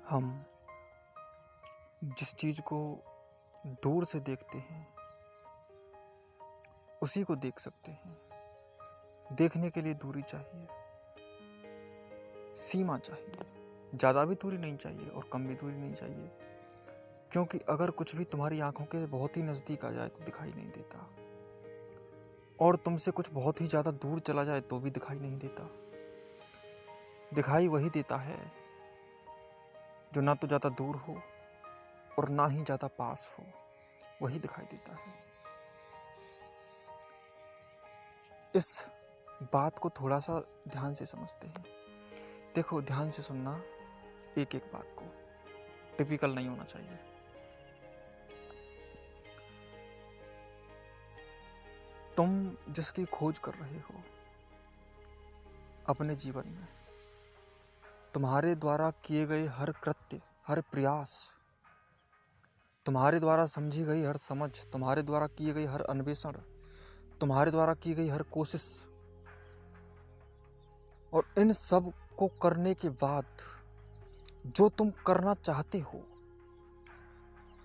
हम जिस चीज़ को दूर से देखते हैं उसी को देख सकते हैं। देखने के लिए दूरी चाहिए, सीमा चाहिए, ज़्यादा भी दूरी नहीं चाहिए और कम भी दूरी नहीं चाहिए, क्योंकि अगर कुछ भी तुम्हारी आंखों के बहुत ही नज़दीक आ जाए तो दिखाई नहीं देता, और तुमसे कुछ बहुत ही ज़्यादा दूर चला जाए तो भी दिखाई नहीं देता। दिखाई वही देता है जो ना तो ज़्यादा दूर हो और ना ही ज़्यादा पास हो, वही दिखाई देता है। इस बात को थोड़ा सा ध्यान से समझते हैं। देखो, ध्यान से सुनना, एक एक बात को, टिपिकल नहीं होना चाहिए। तुम जिसकी खोज कर रहे हो अपने जीवन में, तुम्हारे द्वारा किए गए हर कृत्य, हर प्रयास, तुम्हारे द्वारा समझी गई हर समझ, तुम्हारे द्वारा किए गए हर अन्वेषण, तुम्हारे द्वारा की गई हर कोशिश, और इन सब को करने के बाद जो तुम करना चाहते हो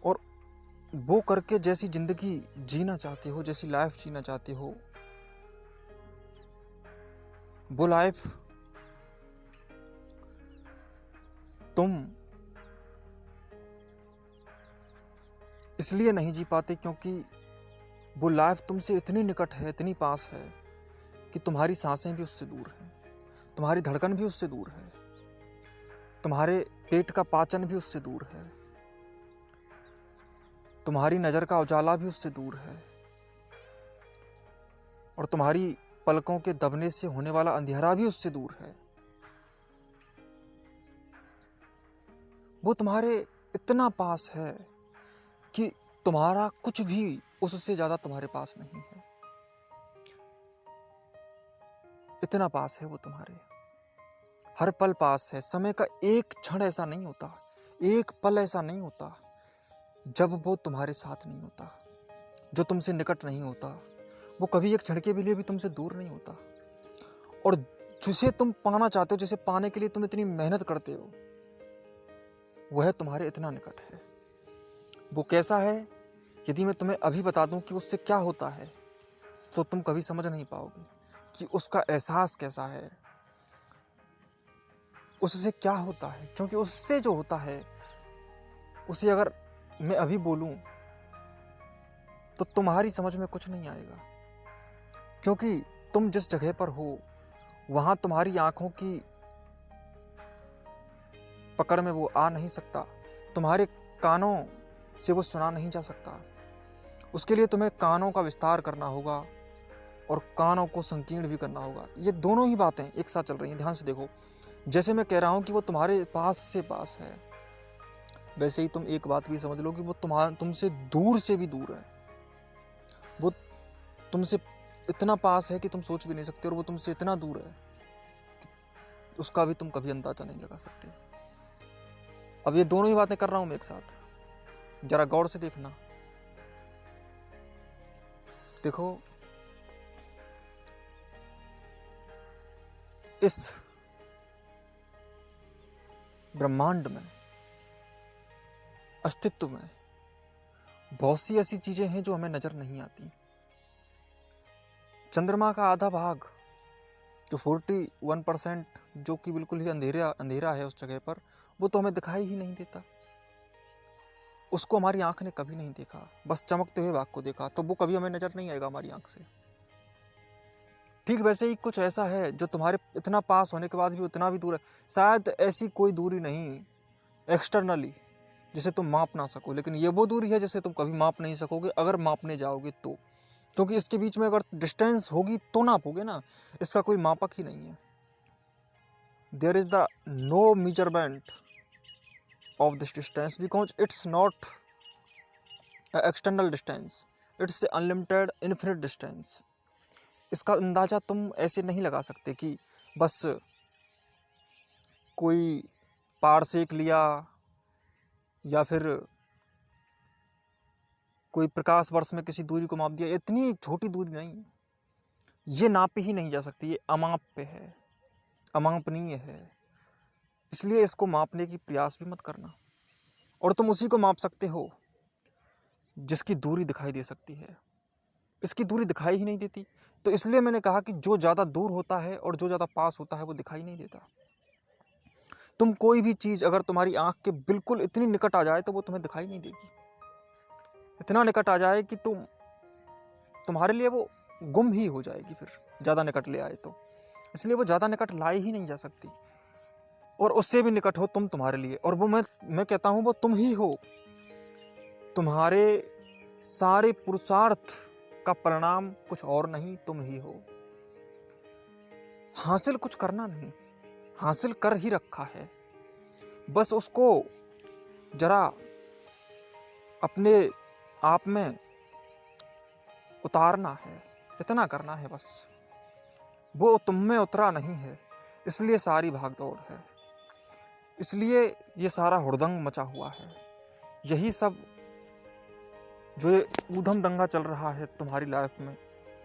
और वो करके जैसी जिंदगी जीना चाहते हो, जैसी लाइफ जीना चाहते हो, वो लाइफ तुम इसलिए नहीं जी पाते क्योंकि वो लाइफ तुमसे इतनी निकट है, इतनी पास है कि तुम्हारी सांसें भी उससे दूर हैं, तुम्हारी धड़कन भी उससे दूर है, तुम्हारे पेट का पाचन भी उससे दूर है, तुम्हारी नज़र का उजाला भी उससे दूर है, और तुम्हारी पलकों के दबने से होने वाला अंधेरा भी उससे दूर है। वो तुम्हारे इतना पास है कि तुम्हारा कुछ भी उससे ज़्यादा तुम्हारे पास नहीं है। इतना पास है वो तुम्हारे, हर पल पास है। समय का एक क्षण ऐसा नहीं होता, एक पल ऐसा नहीं होता जब वो तुम्हारे साथ नहीं होता, जो तुमसे निकट नहीं होता। वो कभी एक क्षण के लिए भी तुमसे दूर नहीं होता, और जिसे तुम पाना चाहते हो, जिसे पाने के लिए तुम इतनी मेहनत करते हो, वह तुम्हारे इतना निकट है। वो कैसा है, यदि मैं तुम्हें अभी बता दूं कि उससे क्या होता है, तो तुम कभी समझ नहीं पाओगे कि उसका एहसास कैसा है, उससे क्या होता है। क्योंकि उससे जो होता है, उसे अगर मैं अभी बोलूं तो तुम्हारी समझ में कुछ नहीं आएगा, क्योंकि तुम जिस जगह पर हो वहां तुम्हारी आंखों की पकड़ में वो आ नहीं सकता, तुम्हारे कानों से वो सुना नहीं जा सकता। उसके लिए तुम्हें कानों का विस्तार करना होगा और कानों को संकीर्ण भी करना होगा। ये दोनों ही बातें एक साथ चल रही हैं। ध्यान से देखो, जैसे मैं कह रहा हूं कि वो तुम्हारे पास से पास है, वैसे ही तुम एक बात भी समझ लो कि वो तुमसे दूर से भी दूर है। वो तुमसे इतना पास है कि तुम सोच भी नहीं सकते, और वो तुमसे इतना दूर है कि उसका भी तुम कभी अंदाजा नहीं लगा सकते। अब ये दोनों ही बातें कर रहा हूं मैं एक साथ, जरा गौर से देखना। देखो, इस ब्रह्मांड में, अस्तित्व में बहुत सी ऐसी चीजें हैं जो हमें नजर नहीं आती। चंद्रमा का आधा भाग, जो 41%, जो कि बिल्कुल ही अंधेरा अंधेरा है उस जगह पर, वो तो हमें दिखाई ही नहीं देता। उसको हमारी आंख ने कभी नहीं देखा, बस चमकते हुए भाग को देखा, तो वो कभी हमें नजर नहीं आएगा हमारी आंख से। ठीक वैसे ही कुछ ऐसा है जो तुम्हारे इतना पास होने के बाद भी उतना भी दूर है। शायद ऐसी कोई दूरी नहीं एक्सटर्नली जिसे तुम माप ना सको, लेकिन ये वो दूरी है जिसे तुम कभी माप नहीं सकोगे अगर मापने जाओगे तो। क्योंकि इसके बीच में अगर डिस्टेंस होगी तो नापोगे ना, इसका कोई मापक ही नहीं है। There is the no measurement of this distance because it's not external distance, it's unlimited infinite distance. इसका अंदाज़ा तुम ऐसे नहीं लगा सकते कि बस कोई पार सेक लिया या फिर कोई प्रकाश वर्ष में किसी दूरी को माप दिया। इतनी छोटी दूरी नहीं, ये नापी ही नहीं जा सकती, ये अमाप्य है, अमापनीय है। इसलिए इसको मापने की प्रयास भी मत करना। और तुम उसी को माप सकते हो जिसकी दूरी दिखाई दे सकती है। इसकी दूरी दिखाई ही नहीं देती। तो इसलिए मैंने कहा कि जो ज़्यादा दूर होता है और जो ज़्यादा पास होता है वो दिखाई नहीं देता। तुम कोई भी चीज़ अगर तुम्हारी आंख के बिल्कुल इतनी निकट आ जाए तो वो तुम्हें दिखाई नहीं देगी। इतना निकट आ जाए कि तुम्हारे लिए वो गुम ही हो जाएगी। फिर ज़्यादा निकट ले आए तो इसलिए वो ज़्यादा निकट लाई ही नहीं जा सकती। और उससे भी निकट हो तुम तुम्हारे लिए, और वो मैं कहता हूँ वो तुम ही हो। तुम्हारे सारे पुरुषार्थ का परिणाम कुछ और नहीं, तुम ही हो। हासिल कुछ करना नहीं, हासिल कर ही रखा है, बस उसको जरा अपने आप में उतारना है, इतना करना है बस। वो तुम में उतरा नहीं है, इसलिए सारी भागदौड़ है, इसलिए ये सारा हुड़दंग मचा हुआ है। यही सब जो ये ऊधम दंगा चल रहा है तुम्हारी लाइफ में,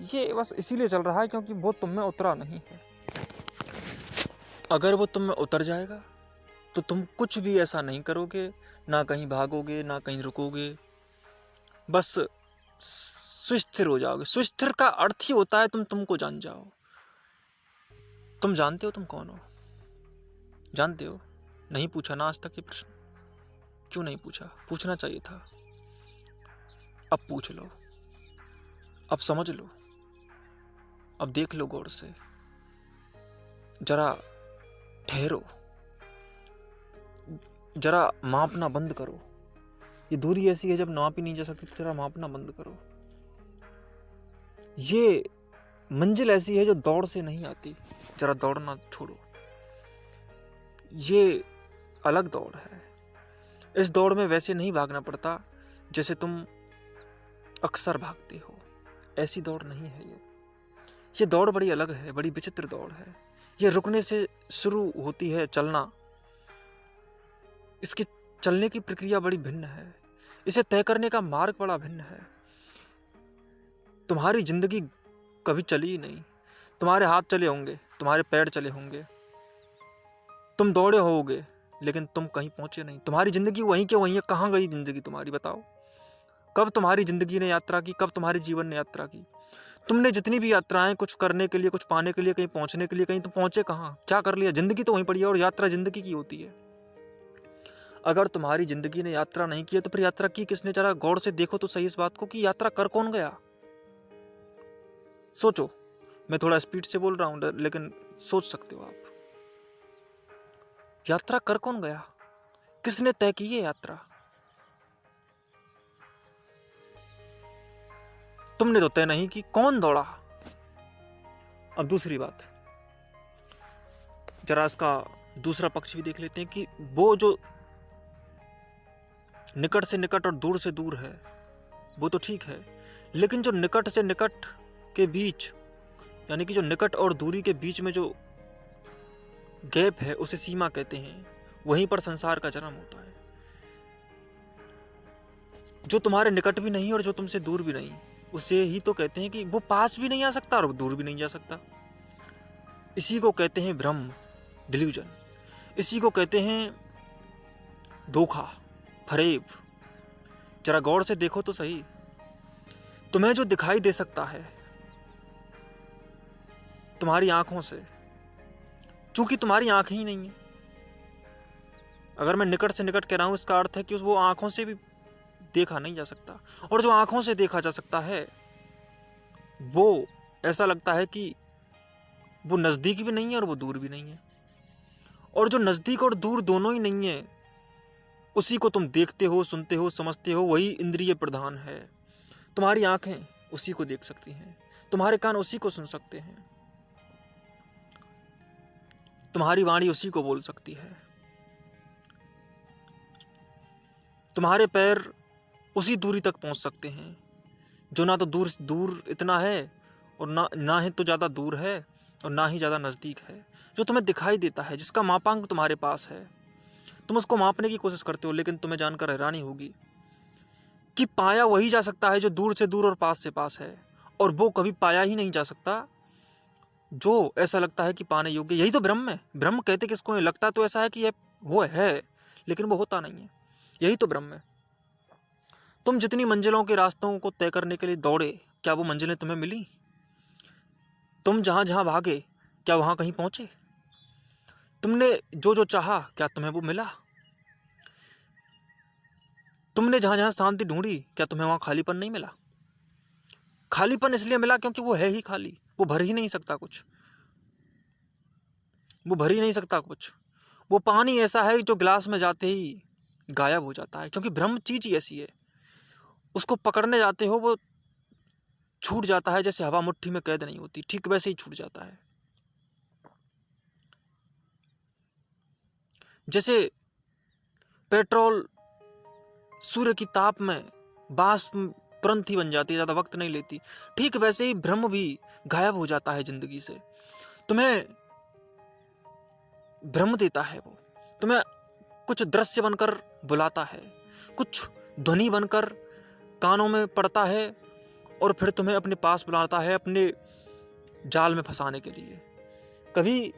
ये बस इसीलिए चल रहा है क्योंकि वो तुम में उतरा नहीं है। अगर वो तुम में उतर जाएगा तो तुम कुछ भी ऐसा नहीं करोगे, ना कहीं भागोगे ना कहीं रुकोगे, बस सुस्थिर हो जाओगे। सुस्थिर का अर्थ ही होता है तुमको जान जाओ। तुम जानते हो तुम कौन हो? जानते हो? नहीं पूछा ना आज तक ये प्रश्न? क्यों नहीं पूछा? पूछना चाहिए था। अब पूछ लो, अब समझ लो, अब देख लो गौर से, जरा ठहरो, जरा मापना बंद करो। ये दूरी ऐसी है जब नाप ही नहीं जा सकती, तो जरा मापना बंद करो। ये मंजिल ऐसी है जो दौड़ से नहीं आती, जरा दौड़ना छोड़ो। ये अलग दौड़ है। इस दौड़ में वैसे नहीं भागना पड़ता जैसे तुम अक्सर भागते हो, ऐसी दौड़ नहीं है ये दौड़ बड़ी अलग है, बड़ी विचित्र दौड़ है। ये रुकने से शुरू होती है चलना। इसकी चलने की प्रक्रिया बड़ी भिन्न है, इसे तय करने का मार्ग बड़ा भिन्न है। तुम्हारी जिंदगी कभी चली ही नहीं। तुम्हारे हाथ चले होंगे, तुम्हारे पैर चले होंगे, तुम दौड़े होगे, लेकिन तुम कहीं पहुंचे नहीं। तुम्हारी जिंदगी वहीं के वहीं है। कहाँ गई जिंदगी तुम्हारी? बताओ, कब तुम्हारी जिंदगी ने यात्रा की? कब तुम्हारे जीवन ने यात्रा की? तुमने जितनी भी यात्राएं, कुछ करने के लिए, कुछ पाने के लिए, कहीं पहुंचने के लिए, कहीं तुम पहुंचे कहाँ? क्या कर लिया? जिंदगी तो वहीं पड़ी है, और यात्रा जिंदगी की होती है। अगर तुम्हारी जिंदगी ने यात्रा नहीं की है तो फिर यात्रा की किसने? जरा गौर से देखो तो सही इस बात को कि यात्रा कर कौन गया। सोचो। मैं थोड़ा स्पीड से बोल रहा हूं, लेकिन सोच सकते हो आप। यात्रा कर कौन गया? किसने तय की है यात्रा? तुमने तो तय नहीं की, कौन दौड़ा? अब दूसरी बात, जरा इसका दूसरा पक्ष भी देख लेते हैं कि वो जो निकट से निकट और दूर से दूर है वो तो ठीक है, लेकिन जो निकट से निकट के बीच, यानी कि जो निकट और दूरी के बीच में जो गैप है उसे सीमा कहते हैं। वहीं पर संसार का जन्म होता है। जो तुम्हारे निकट भी नहीं और जो तुमसे दूर भी नहीं, उसे ही तो कहते हैं कि वो पास भी नहीं आ सकता और दूर भी नहीं जा सकता। इसी को कहते हैं भ्रम, डिल्यूजन। इसी को कहते हैं धोखा, फरेब। जरा गौर से देखो तो सही। तुम्हें जो दिखाई दे सकता है तुम्हारी आंखों से, चूंकि तुम्हारी आंखें ही नहीं है। अगर मैं निकट से निकट कह रहा हूं, इसका अर्थ है कि वो आंखों से भी देखा नहीं जा सकता। और जो आंखों से देखा जा सकता है वो ऐसा लगता है कि वो नजदीक भी नहीं है और वो दूर भी नहीं है। और जो नजदीक और दूर दोनों ही नहीं है, उसी को तुम देखते हो, सुनते हो, समझते हो, वही इंद्रिय प्रधान है। तुम्हारी आंखें उसी को देख सकती हैं, तुम्हारे कान उसी को सुन सकते हैं, तुम्हारी वाणी उसी को बोल सकती है, तुम्हारे पैर उसी दूरी तक पहुंच सकते हैं जो ना तो दूर दूर इतना है और ना ही तो ज़्यादा दूर है और ना ही ज़्यादा नज़दीक है। जो तुम्हें दिखाई देता है, जिसका मापांक तुम्हारे पास है, तुम उसको मापने की कोशिश करते हो, लेकिन तुम्हें जानकर हैरानी होगी कि पाया वही जा सकता है जो दूर से दूर और पास से पास है, और वो कभी पाया ही नहीं जा सकता जो ऐसा लगता है कि पाने योग्य, यही तो ब्रह्म है। ब्रह्म कहते किसको है? लगता तो ऐसा है कि यह वो है, लेकिन वो होता नहीं है। यही तो ब्रह्म है। तुम जितनी मंजिलों के रास्तों को तय करने के लिए दौड़े, क्या वो मंजिलें तुम्हें मिली? तुम जहां जहां भागे, क्या वहां कहीं पहुंचे? तुमने जो जो चाहा, क्या तुम्हें वो मिला? तुमने जहां जहां शांति ढूंढी, क्या तुम्हें वहां खालीपन नहीं मिला? खालीपन इसलिए मिला क्योंकि वो है ही खाली, वो भर ही नहीं सकता कुछ, वो भर ही नहीं सकता कुछ। वो पानी ऐसा है जो गिलास में जाते ही गायब हो जाता है, क्योंकि ब्रह्म चीज ही ऐसी है। उसको पकड़ने जाते हो, वो छूट जाता है, जैसे हवा मुट्ठी में कैद नहीं होती, ठीक वैसे ही छूट जाता है। जैसे पेट्रोल सूर्य की ताप में वाष्प तुरंत ही बन जाती है, ज्यादा वक्त नहीं लेती, ठीक वैसे ही ब्रह्म भी गायब हो जाता है जिंदगी से। तुम्हें भ्रम देता है वो, तुम्हें कुछ दृश्य बनकर बुलाता है, कुछ ध्वनि बनकर कानों में पड़ता है, और फिर तुम्हें अपने पास बुलाता है अपने जाल में फंसाने के लिए। कभी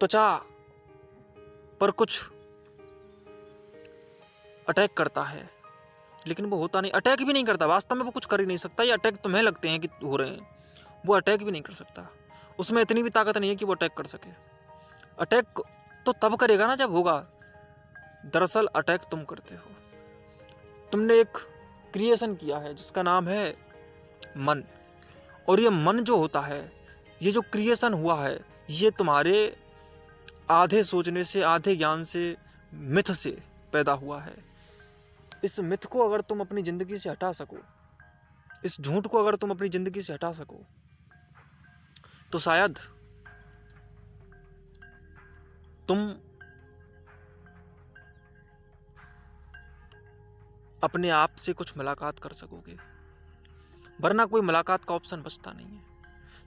त्वचा पर कुछ अटैक करता है, लेकिन वो होता नहीं, अटैक भी नहीं करता, वास्तव में वो कुछ कर ही नहीं सकता। ये अटैक तुम्हें लगते हैं कि हो रहे हैं, वो अटैक भी नहीं कर सकता। उसमें इतनी भी ताकत नहीं है कि वो अटैक कर सके। अटैक तो तब करेगा ना जब होगा। दरअसल अटैक तुम करते हो। तुमने एक क्रिएशन किया है जिसका नाम है मन, और ये मन जो होता है, ये जो क्रिएशन हुआ है, ये तुम्हारे आधे सोचने से, आधे ज्ञान से, मिथ से पैदा हुआ है। इस मिथ को अगर तुम अपनी जिंदगी से हटा सको, इस झूठ को अगर तुम अपनी जिंदगी से हटा सको, तो शायद तुम अपने आप से कुछ मुलाकात कर सकोगे, वरना कोई मुलाकात का ऑप्शन बचता नहीं है।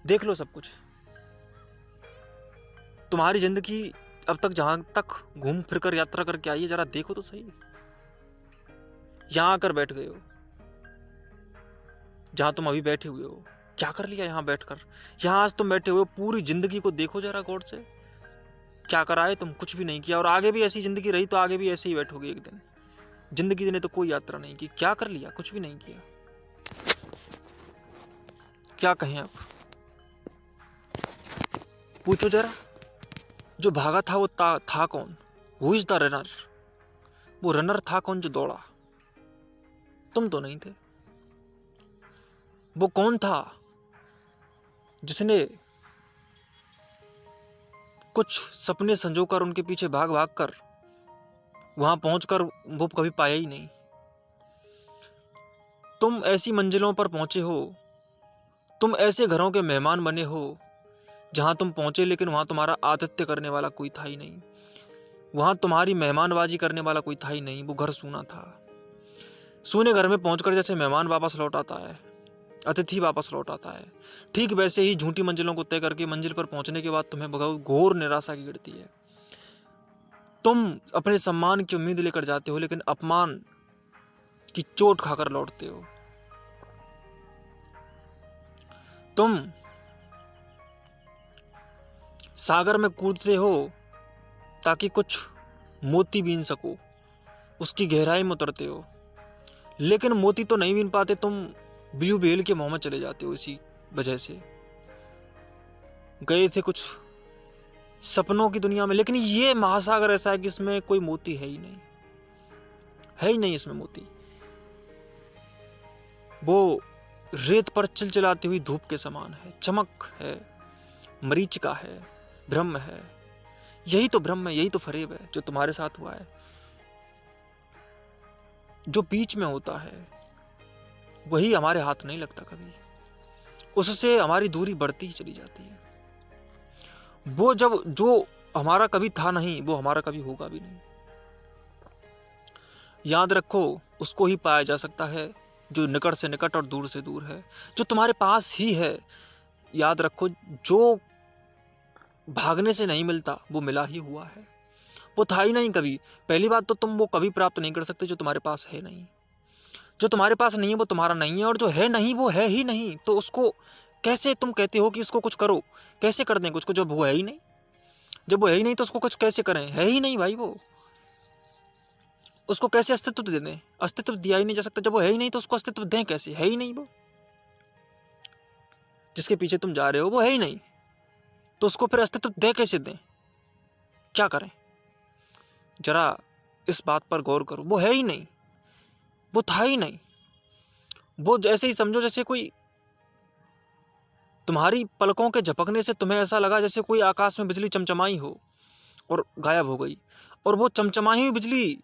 देख लो सब कुछ, तुम्हारी जिंदगी अब तक जहां तक घूम फिर कर यात्रा करके आई है, जरा देखो तो सही। यहां आकर बैठ गए हो, जहां तुम अभी बैठे हुए हो, क्या कर लिया यहां बैठकर? यहां आज तुम बैठे हुए हो, पूरी जिंदगी को देखो जरा गौर से, क्या कराए तुम? कुछ भी नहीं किया, और आगे भी ऐसी जिंदगी रही तो आगे भी ऐसे ही बैठोगे एक दिन। जिंदगी ने तो कोई यात्रा नहीं की, क्या कर लिया? कुछ भी नहीं किया। क्या कहें अब? पूछो जरा, जो भागा था वो था कौन? Who is the runner? वो रनर था कौन जो दौड़ा? तुम तो नहीं थे। वो कौन था जिसने कुछ सपने संजोकर उनके पीछे भाग भाग कर वहां पहुंचकर वो कभी पाया ही नहीं? तुम ऐसी मंजिलों पर पहुंचे हो, तुम ऐसे घरों के मेहमान बने हो जहां तुम पहुंचे, लेकिन वहां तुम्हारा आतिथ्य करने वाला कोई था ही नहीं, वहां तुम्हारी मेहमानबाजी करने वाला कोई था ही नहीं। वो घर सूना था। सूने घर में पहुंचकर जैसे मेहमान वापस लौट आता है, अतिथि वापस लौट आता है, ठीक वैसे ही झूठी मंजिलों को तय करके मंजिल पर पहुंचने के बाद तुम्हें घोर निराशा की गिरती है। तुम अपने सम्मान की उम्मीद लेकर जाते हो, लेकिन अपमान की चोट खाकर लौटते हो। तुम सागर में कूदते हो ताकि कुछ मोती बीन सको, उसकी गहराई में उतरते हो, लेकिन मोती तो नहीं बीन पाते, तुम ब्लू व्हेल के मुंह में चले जाते हो। इसी वजह से गए थे कुछ सपनों की दुनिया में, लेकिन ये महासागर ऐसा है कि इसमें कोई मोती है ही नहीं, है ही नहीं इसमें मोती। वो रेत पर चिलचिलाती हुई धूप के समान है, चमक है, मरीचिका है, ब्रह्म है। यही तो ब्रह्म है, यही तो फरेब है जो तुम्हारे साथ हुआ है। जो बीच में होता है वही हमारे हाथ नहीं लगता कभी, उससे हमारी दूरी बढ़ती ही चली जाती है। वो जब जो हमारा कभी था नहीं, वो हमारा कभी होगा भी नहीं। याद रखो, उसको ही पाया जा सकता है जो निकट से निकट और दूर से दूर है, जो तुम्हारे पास ही है। याद रखो, जो भागने से नहीं मिलता वो मिला ही हुआ है, वो था ही नहीं कभी। पहली बात तो तुम वो कभी प्राप्त नहीं कर सकते जो तुम्हारे पास है नहीं। जो तुम्हारे पास नहीं है वो तुम्हारा नहीं है, और जो है नहीं वो है ही नहीं, तो उसको कैसे तुम कहते हो कि इसको कुछ करो, कैसे कर दें कुछ को जब वो है ही नहीं? जब वो है ही नहीं तो उसको कुछ कैसे करें? है ही नहीं भाई वो, उसको कैसे अस्तित्व दे दें? अस्तित्व दिया ही नहीं जा सकता। जब वो है ही नहीं तो उसको अस्तित्व दें कैसे? है ही नहीं वो, जिसके पीछे तुम जा रहे हो वो है ही नहीं, तो उसको फिर अस्तित्व दे कैसे दें? क्या करें? जरा इस बात पर गौर करो। वो है ही नहीं, वो था ही नहीं। वो जैसे ही समझो जैसे कोई तुम्हारी पलकों के झपकने से तुम्हें ऐसा लगा जैसे कोई आकाश में बिजली चमचमाई हो और गायब हो गई, और वो चमचमाई हुई बिजली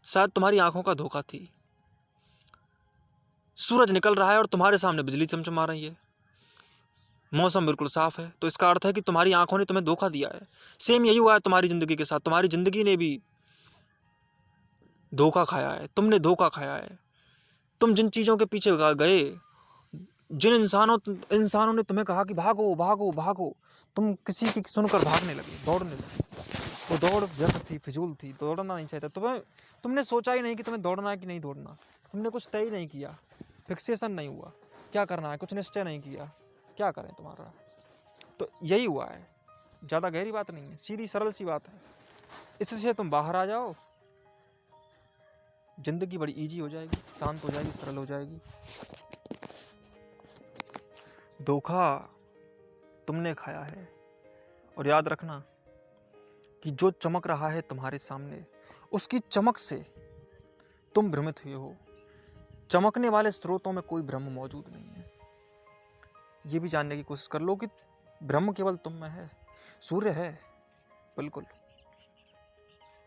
शायद तुम्हारी आंखों का धोखा थी। सूरज निकल रहा है और तुम्हारे सामने बिजली चमचमा रही है, मौसम बिल्कुल साफ है, तो इसका अर्थ है कि तुम्हारी आंखों ने तुम्हें धोखा दिया है। सेम यही हुआ है तुम्हारी जिंदगी के साथ। तुम्हारी जिंदगी ने भी धोखा खाया है, तुमने धोखा खाया है। तुम जिन चीजों के पीछे गए, जिन इंसानों ने तुम्हें कहा कि भागो भागो भागो, तुम किसी की सुनकर भागने लगे, दौड़ने लगे। वो दौड़ व्यर्थ थी, फिजूल थी, दौड़ना नहीं चाहिए था। तुमने सोचा ही नहीं कि तुम्हें दौड़ना है कि नहीं दौड़ना। तुमने कुछ तय नहीं किया, फिक्सेशन नहीं हुआ क्या करना है, कुछ निश्चय नहीं किया, क्या करें तुम्हारा। तो यही हुआ है, ज़्यादा गहरी बात नहीं है, सीधी सरल सी बात है। इससे तुम बाहर आ जाओ, जिंदगी बड़ी इजी हो जाएगी, शांत हो जाएगी, सरल हो जाएगी। धोखा तुमने खाया है, और याद रखना कि जो चमक रहा है तुम्हारे सामने, उसकी चमक से तुम भ्रमित हुए हो। चमकने वाले स्रोतों में कोई ब्रह्म मौजूद नहीं है। ये भी जानने की कोशिश कर लो कि ब्रह्म केवल तुम में है। सूर्य है, बिल्कुल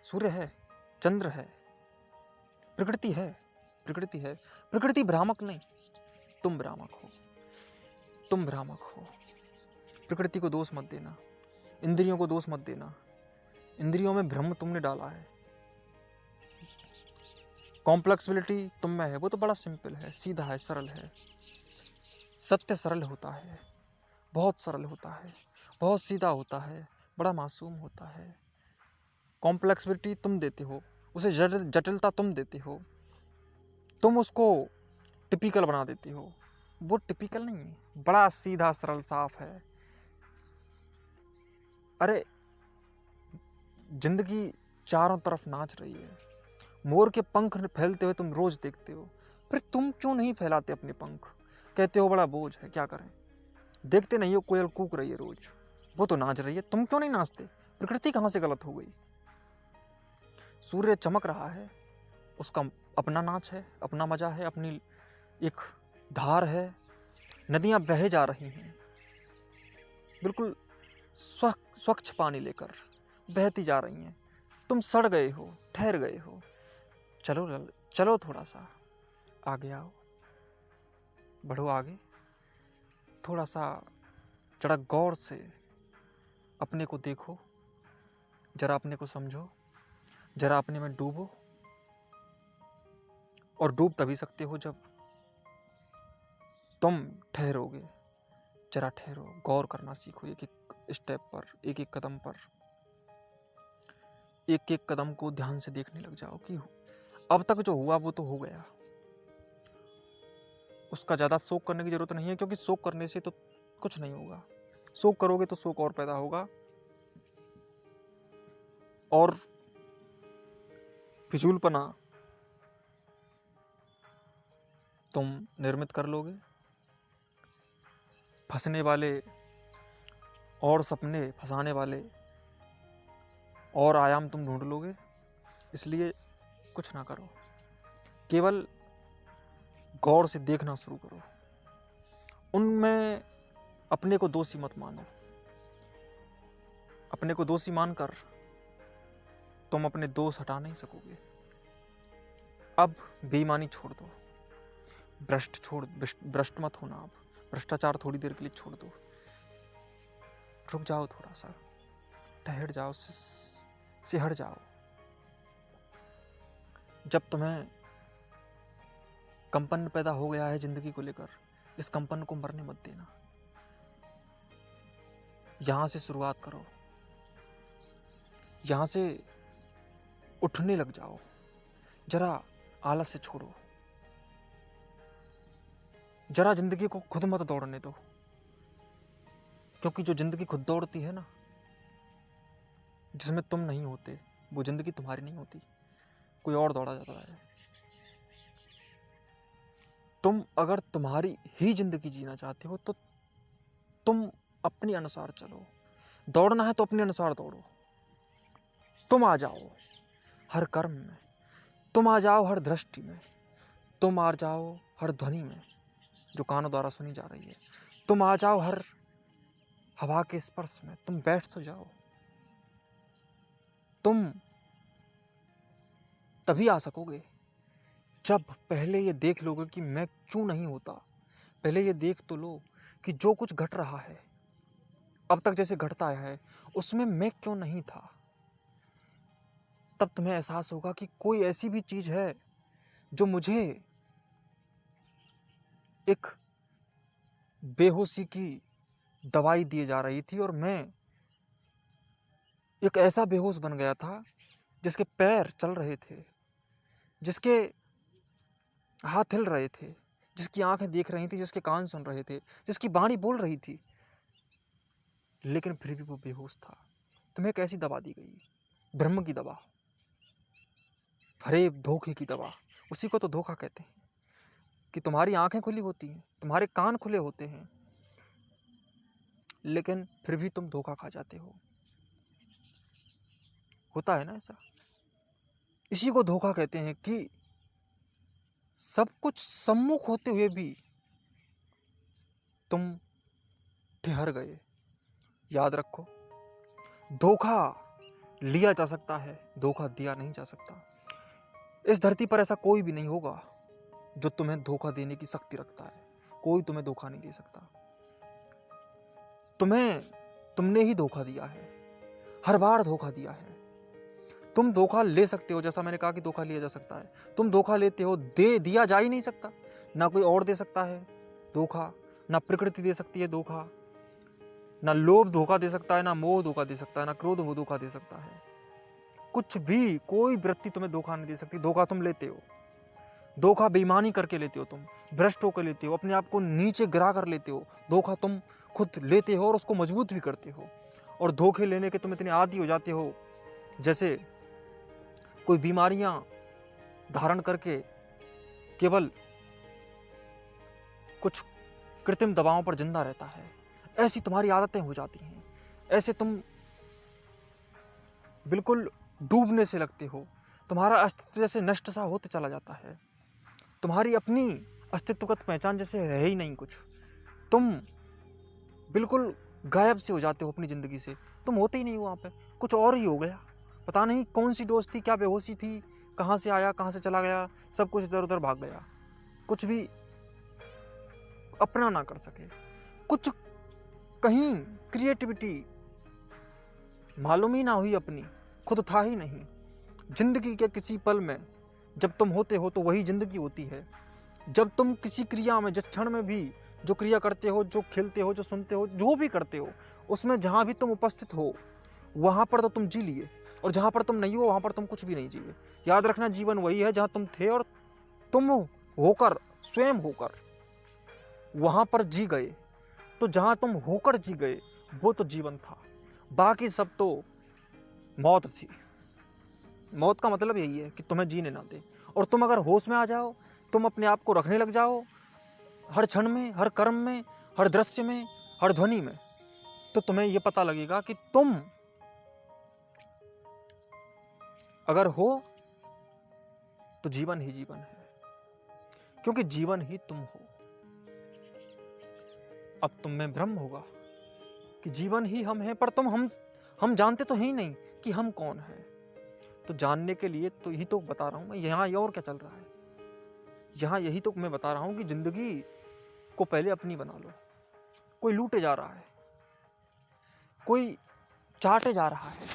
सूर्य है, चंद्र है, प्रकृति है, प्रकृति है। प्रकृति भ्रामक नहीं, तुम भ्रामक हो, तुम भ्रामक हो। प्रकृति को दोष मत देना, इंद्रियों को दोष मत देना। इंद्रियों में भ्रम तुमने डाला है। कॉम्प्लेक्सिबिलिटी तुम में है, वो तो बड़ा सिंपल है, सीधा है, सरल है। सत्य सरल होता है, बहुत सरल होता है, बहुत सीधा होता है, बड़ा मासूम होता है। कॉम्प्लेक्सिबिलिटी तुम देते हो, उसे जटिलता तुम देते हो, तुम उसको टिपिकल बना देते हो। वो टिपिकल नहीं है, बड़ा सीधा सरल साफ है। अरे जिंदगी चारों तरफ नाच रही है, मोर के पंख फैलते हुए तुम रोज देखते हो, फिर तुम क्यों नहीं फैलाते अपने पंख? कहते हो बड़ा बोझ है, क्या करें। देखते नहीं हो कोयल कूक रही है रोज, वो तो नाच रही है, तुम क्यों नहीं नाचते? प्रकृति कहाँ से गलत हो गई? सूर्य चमक रहा है, उसका अपना नाच है, अपना मजा है, अपनी एक धार है। नदियां बहे जा रही हैं, बिल्कुल स्वच्छ पानी लेकर बहती जा रही हैं। तुम सड़ गए हो, ठहर गए हो। चलो चलो, थोड़ा सा आगे आओ, बढ़ो आगे, थोड़ा सा जरा गौर से अपने को देखो, जरा अपने को समझो, जरा अपने में डूबो। और डूब तभी सकते हो जब तुम ठहरोगे। जरा ठहरो, गौर करना सीखो, एक एक स्टेप पर, एक एक कदम पर। एक एक कदम को ध्यान से देखने लग जाओ कि अब तक जो हुआ वो तो हो गया, उसका ज़्यादा शोक करने की जरूरत नहीं है, क्योंकि शोक करने से तो कुछ नहीं होगा। शोक करोगे तो शोक और पैदा होगा, और फिजूलपना तुम निर्मित कर लोगे। फंसने वाले और सपने फंसाने वाले और आयाम तुम ढूंढ लोगे। इसलिए कुछ ना करो, केवल गौर से देखना शुरू करो। उनमें अपने को दोषी मत मानो। अपने को दोषी मानकर तुम अपने दोष हटा नहीं सकोगे। अब बेईमानी छोड़ दो, भ्रष्ट मत होना। अब भ्रष्टाचार थोड़ी देर के लिए छोड़ दो, रुक जाओ, थोड़ा सा ठहर जाओ, सिहर जाओ। जब तुम्हें कंपन पैदा हो गया है जिंदगी को लेकर, इस कंपन को मरने मत देना। यहां से शुरुआत करो, यहां से उठने लग जाओ। जरा आलस से छोड़ो, जरा जिंदगी को खुद मत दौड़ने दो। क्योंकि जो जिंदगी खुद दौड़ती है ना, जिसमें तुम नहीं होते, वो जिंदगी तुम्हारी नहीं होती, कोई और दौड़ा जाता है। तुम अगर तुम्हारी ही जिंदगी जीना चाहते हो तो तुम अपने अनुसार चलो। दौड़ना है तो अपने अनुसार दौड़ो। तुम आ जाओ हर कर्म में, तुम आ जाओ हर दृष्टि में, तुम आ जाओ हर ध्वनि में जो कानों द्वारा सुनी जा रही है, तुम आ जाओ हर हवा के स्पर्श में। तुम बैठ तो जाओ। तुम तभी आ सकोगे जब पहले ये देख लोगे कि मैं क्यों नहीं होता। पहले ये देख तो लो कि जो कुछ घट रहा है अब तक, जैसे घटता आया है, उसमें मैं क्यों नहीं था। तब तुम्हें एहसास होगा कि कोई ऐसी भी चीज है जो मुझे एक बेहोशी की दवाई दी जा रही थी और मैं एक ऐसा बेहोश बन गया था जिसके पैर चल रहे थे, जिसके हाथ हिल रहे थे, जिसकी आंखें देख रही थी, जिसके कान सुन रहे थे, जिसकी वाणी बोल रही थी, लेकिन फिर भी वो बेहोश था। तुम्हें एक ऐसी दवा दी गई, ब्रह्म की दवा, फरेब धोखे की दवा। उसी को तो धोखा कहते हैं कि तुम्हारी आंखें खुली होती हैं, तुम्हारे कान खुले होते हैं, लेकिन फिर भी तुम धोखा खा जाते हो। होता है ना ऐसा। इसी को धोखा कहते हैं कि सब कुछ सम्मुख होते हुए भी तुम ठहर गए। याद रखो, धोखा लिया जा सकता है, धोखा दिया नहीं जा सकता। इस धरती पर ऐसा कोई भी नहीं होगा जो तुम्हें धोखा देने की शक्ति रखता है। कोई तुम्हें धोखा नहीं दे सकता। तुमने ही धोखा दिया है, हर बार धोखा दिया है। तुम धोखा ले सकते हो, जैसा मैंने कहा कि धोखा लिया जा सकता है। तुम धोखा लेते हो, दिया जा ही नहीं सकता। ना कोई और दे सकता है धोखा, ना प्रकृति दे सकती है धोखा, ना लोभ धोखा दे सकता है, ना मोह धोखा दे सकता है, ना क्रोध वो धोखा दे सकता है। कुछ भी, कोई वृत्ति तुम्हें धोखा नहीं दे सकती। धोखा तुम लेते हो, धोखा बेईमानी करके लेते हो, तुम भ्रष्ट होकर लेते हो, अपने आप को नीचे गिरा कर लेते हो। धोखा तुम खुद लेते हो और उसको मजबूत भी करते हो। और धोखे लेने के तुम इतने आदी हो जाते हो, जैसे कोई बीमारियां धारण करके केवल कुछ कृत्रिम दवाओं पर जिंदा रहता है। ऐसी तुम्हारी आदतें हो जाती हैं। ऐसे तुम बिल्कुल डूबने से लगते हो। तुम्हारा अस्तित्व जैसे नष्ट सा होते चला जाता है। तुम्हारी अपनी अस्तित्वगत पहचान जैसे है ही नहीं कुछ। तुम बिल्कुल गायब से हो जाते हो अपनी जिंदगी से। तुम होते ही नहीं हो वहां पे, कुछ और ही हो गया। पता नहीं कौन सी डोज थी, क्या बेहोशी थी, कहाँ से आया कहाँ से चला गया, सब कुछ इधर उधर भाग गया। कुछ भी अपना ना कर सके, कुछ कहीं क्रिएटिविटी मालूम ही ना हुई अपनी, खुद था ही नहीं। जिंदगी के किसी पल में जब तुम होते हो तो वही जिंदगी होती है। जब तुम किसी क्रिया में, जिस क्षण में भी जो क्रिया करते हो, जो खेलते हो, जो सुनते हो, जो भी करते हो, उसमें जहां भी तुम उपस्थित हो वहां पर तो तुम जी लिए, और जहां पर तुम नहीं हो वहां पर तुम कुछ भी नहीं जिए। याद रखना, जीवन वही है जहां तुम थे और तुम होकर, स्वयं होकर वहां पर जी गए। तो जहां तुम होकर जी गए वो तो जीवन था। बाकी सब तो मौत थी। मौत का मतलब यही है कि तुम्हें जीने ना दे। और तुम अगर होश में आ जाओ, तुम अपने आप को रखने लग जाओ हर क्षण में, हर कर्म में, हर दृश्य में, हर ध्वनि में, तो तुम्हें यह पता लगेगा कि तुम अगर हो तो जीवन ही जीवन है, क्योंकि जीवन ही तुम हो। अब तुम में भ्रम होगा कि जीवन ही हम हैं, पर हम जानते तो ही नहीं कि हम कौन हैं। तो जानने के लिए तो यही तो बता रहा हूं मैं। यहाँ और क्या चल रहा है, यहाँ यही तो मैं बता रहा हूं कि जिंदगी को पहले अपनी बना लो। कोई लूटे जा रहा है, कोई चाटे जा रहा है,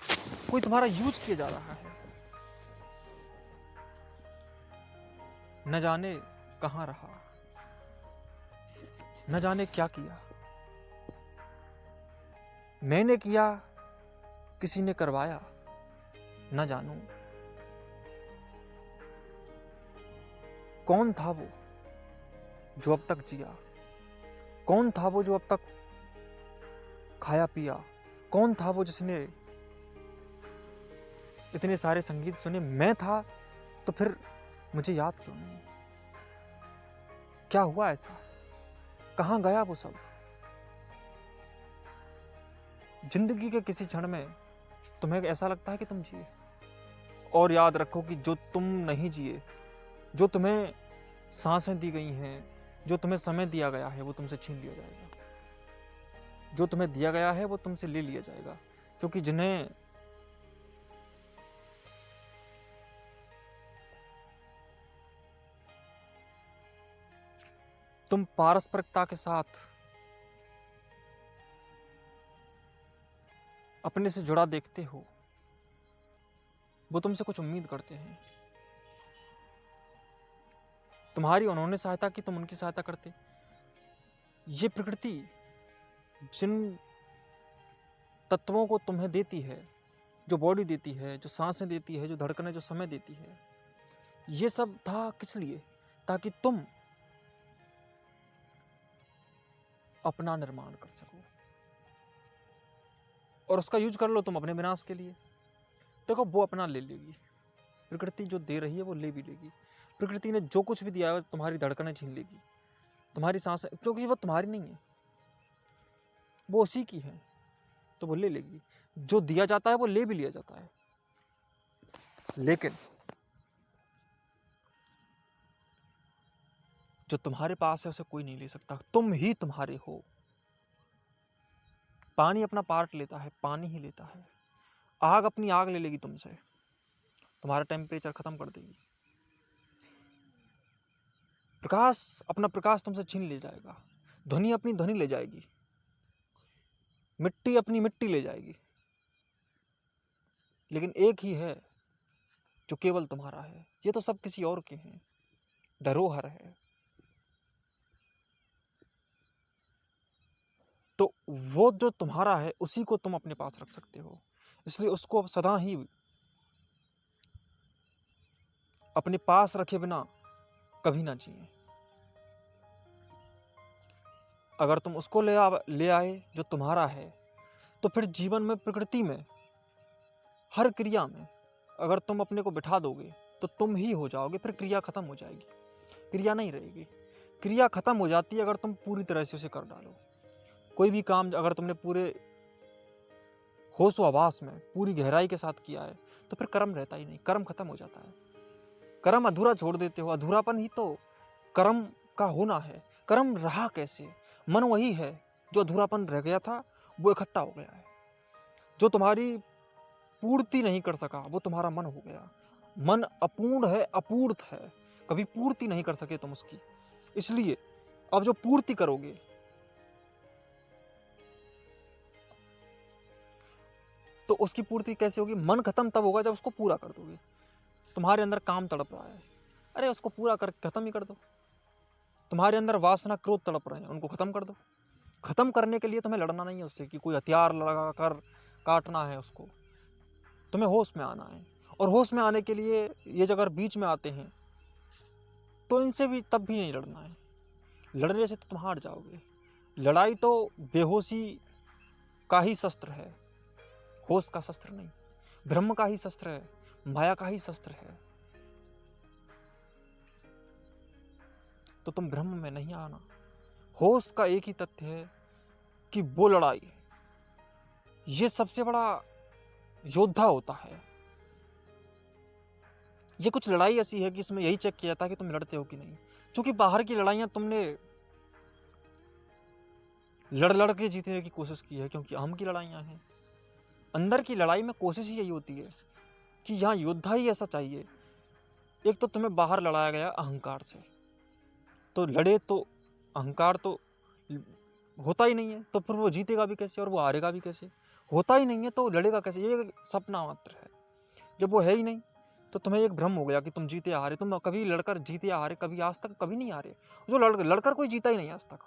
कोई तुम्हारा यूज किया जा रहा है। न जाने कहां रहा, न जाने क्या किया। मैंने किया, किसी ने करवाया, न जानूं कौन था वो जो अब तक जिया, कौन था वो जो अब तक खाया पिया? कौन था वो जिसने इतने सारे संगीत सुने? मैं था, तो फिर मुझे याद क्यों नहीं? क्या हुआ ऐसा? कहाँ गया वो सब? जिंदगी के किसी क्षण में तुम्हें ऐसा लगता है कि तुम जिए, और याद रखो कि जो तुम नहीं जिए, जो तुम्हें सांसें दी गई हैं, जो तुम्हें समय दिया गया है, वो तुमसे छीन लिया जाएगा। जो तुम्हें दिया गया है वो तुमसे ले लिया जाएगा, क्योंकि जिन्हें तुम पारस्परिकता के साथ अपने से जुड़ा देखते हो, वो तुमसे कुछ उम्मीद करते हैं। तुम्हारी उन्होंने सहायता की, तुम उनकी सहायता करते। ये प्रकृति जिन तत्वों को तुम्हें देती है, जो बॉडी देती है, जो सांसें देती है, जो धड़कनें, जो समय देती है, ये सब था किस लिए? ताकि तुम अपना निर्माण कर सको, और उसका यूज कर लो तुम अपने विनाश के लिए। देखो, वो अपना ले लेगी। प्रकृति जो दे रही है वो ले भी लेगी। प्रकृति ने जो कुछ भी दिया है तुम्हारी धड़कनें छीन लेगी, तुम्हारी सांसें, क्योंकि वो तुम्हारी नहीं है, वो उसी की है, तो वो ले लेगी। जो दिया जाता है वो ले भी लिया जाता है, लेकिन जो तुम्हारे पास है उसे कोई नहीं ले सकता। तुम ही तुम्हारे हो। पानी अपना पार्ट लेता है, पानी ही लेता है। आग अपनी आग ले लेगी तुमसे, तुम्हारा टेम्परेचर खत्म कर देगी। प्रकाश अपना प्रकाश तुमसे छीन ले जाएगा, ध्वनि अपनी ध्वनि ले जाएगी, मिट्टी अपनी मिट्टी ले जाएगी, लेकिन एक ही है जो केवल तुम्हारा है। ये तो सब किसी और के हैं, धरोहर है। तो वो जो तुम्हारा है उसी को तुम अपने पास रख सकते हो, इसलिए उसको सदा ही अपने पास रखे बिना कभी ना जिए। अगर तुम उसको ले आए जो तुम्हारा है, तो फिर जीवन में, प्रकृति में, हर क्रिया में अगर तुम अपने को बिठा दोगे तो तुम ही हो जाओगे। फिर क्रिया खत्म हो जाएगी, क्रिया नहीं रहेगी। क्रिया खत्म हो जाती है अगर तुम पूरी तरह से उसे कर डालो। कोई भी काम अगर तुमने पूरे होश व आभास में, पूरी गहराई के साथ किया है, तो फिर कर्म रहता ही नहीं, कर्म खत्म हो जाता है। कर्म अधूरा छोड़ देते हो। अधूरापन ही तो कर्म का होना है। कर्म रहा कैसे? मन वही है जो अधूरापन रह गया था, वो इकट्ठा हो गया है। जो तुम्हारी पूर्ति नहीं कर सका वो तुम्हारा मन हो गया। मन अपूर्ण है, अपूर्त है, कभी पूर्ति नहीं कर सके तुम उसकी। इसलिए अब जो पूर्ति करोगे, तो उसकी पूर्ति कैसे होगी? मन खत्म तब होगा जब उसको पूरा कर दोगे। तुम्हारे अंदर काम तड़प रहा है, अरे उसको पूरा कर खत्म ही कर दो। तुम्हारे अंदर वासना, क्रोध तड़प रहे हैं, उनको खत्म कर दो। खत्म करने के लिए तुम्हें लड़ना नहीं है उससे कि कोई हथियार लगा कर काटना है उसको। तुम्हें होश में आना है, और होश में आने के लिए ये जो अगर बीच में आते हैं तो इनसे भी तब भी नहीं लड़ना है। लड़ने से तो तुम हार जाओगे। लड़ाई तो बेहोशी का ही शस्त्र है, होश का शस्त्र नहीं। ब्रह्म का ही शस्त्र है, माया का ही शस्त्र है। तो तुम ब्रह्म में नहीं आना। होश का एक ही तथ्य है कि वो लड़ाई, ये सबसे बड़ा योद्धा होता है। ये कुछ लड़ाई ऐसी है कि इसमें यही चेक किया जाता है कि तुम लड़ते हो कि नहीं। क्योंकि बाहर की लड़ाइयां तुमने लड़ के जीतने की कोशिश की है, क्योंकि अहम की लड़ाइयां हैं। अंदर की लड़ाई में कोशिश ही यही होती है कि यहाँ योद्धा ही ऐसा चाहिए। एक तो तुम्हें बाहर लड़ाया गया अहंकार से, तो लड़े तो अहंकार तो होता ही नहीं है, तो फिर वो जीतेगा भी कैसे और वो हारेगा भी कैसे? होता ही नहीं है तो लड़ेगा कैसे? ये सपना मात्र है। जब वो है ही नहीं तो तुम्हें एक भ्रम हो गया कि तुम जीते हारे। तुम कभी लड़कर जीते हारे कभी आज तक कभी नहीं हारे। जो लड़कर कोई जीता ही नहीं आज तक।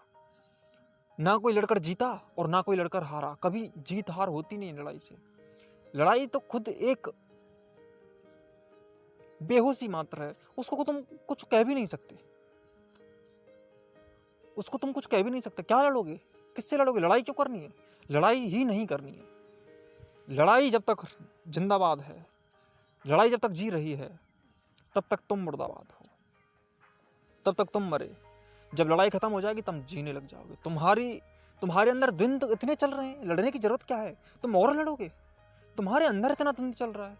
ना कोई लड़कर जीता और ना कोई लड़कर हारा। कभी जीत हार होती नहीं लड़ाई से। लड़ाई तो खुद एक बेहोशी मात्र है, उसको तुम कुछ कह भी नहीं सकते। उसको तुम कुछ कह भी नहीं सकते। क्या लड़ोगे? किससे लड़ोगे? लड़ाई क्यों करनी है? लड़ाई ही नहीं करनी है। लड़ाई जब तक जिंदाबाद है, लड़ाई जब तक जी रही है, तब तक तुम मुर्दाबाद हो, तब तक तुम मरे। जब लड़ाई खत्म हो जाएगी तब जीने लग जाओगे। तुम्हारे अंदर दिन तो इतने चल रहे हैं, लड़ने की जरूरत क्या है? तुम और लड़ोगे, तुम्हारे अंदर इतना दिन चल रहा है।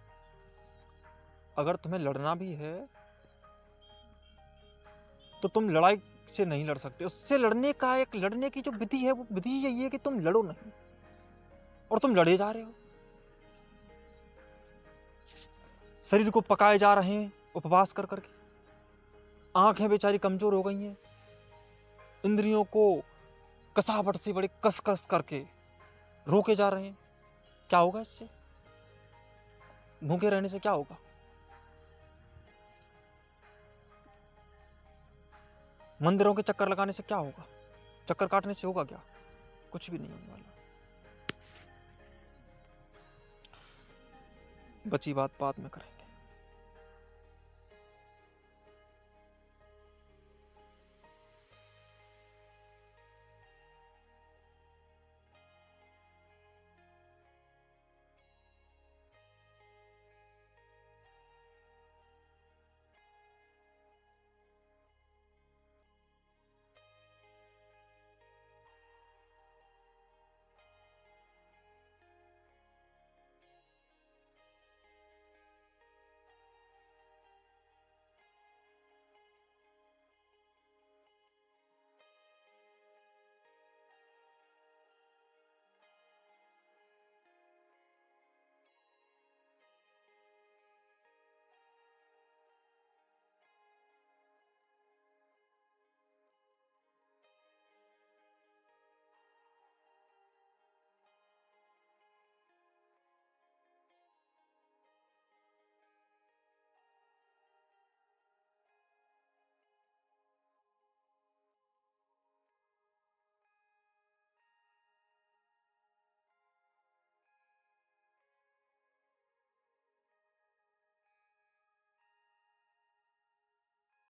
अगर तुम्हें लड़ना भी है तो तुम लड़ाई से नहीं लड़ सकते। उससे लड़ने की जो विधि है, वो विधि यही है कि तुम लड़ो नहीं, और तुम लड़े जा रहे हो। शरीर को पकाए जा रहे हैं उपवास कर करके, आंखें बेचारी कमजोर हो गई हैं, इंद्रियों को कसावट से बड़े कस कस करके रोके जा रहे हैं। क्या होगा इससे? भूखे रहने से क्या होगा? मंदिरों के चक्कर लगाने से क्या होगा? चक्कर काटने से होगा क्या? कुछ भी नहीं होने वाला। बची बात बाद में करेंगे।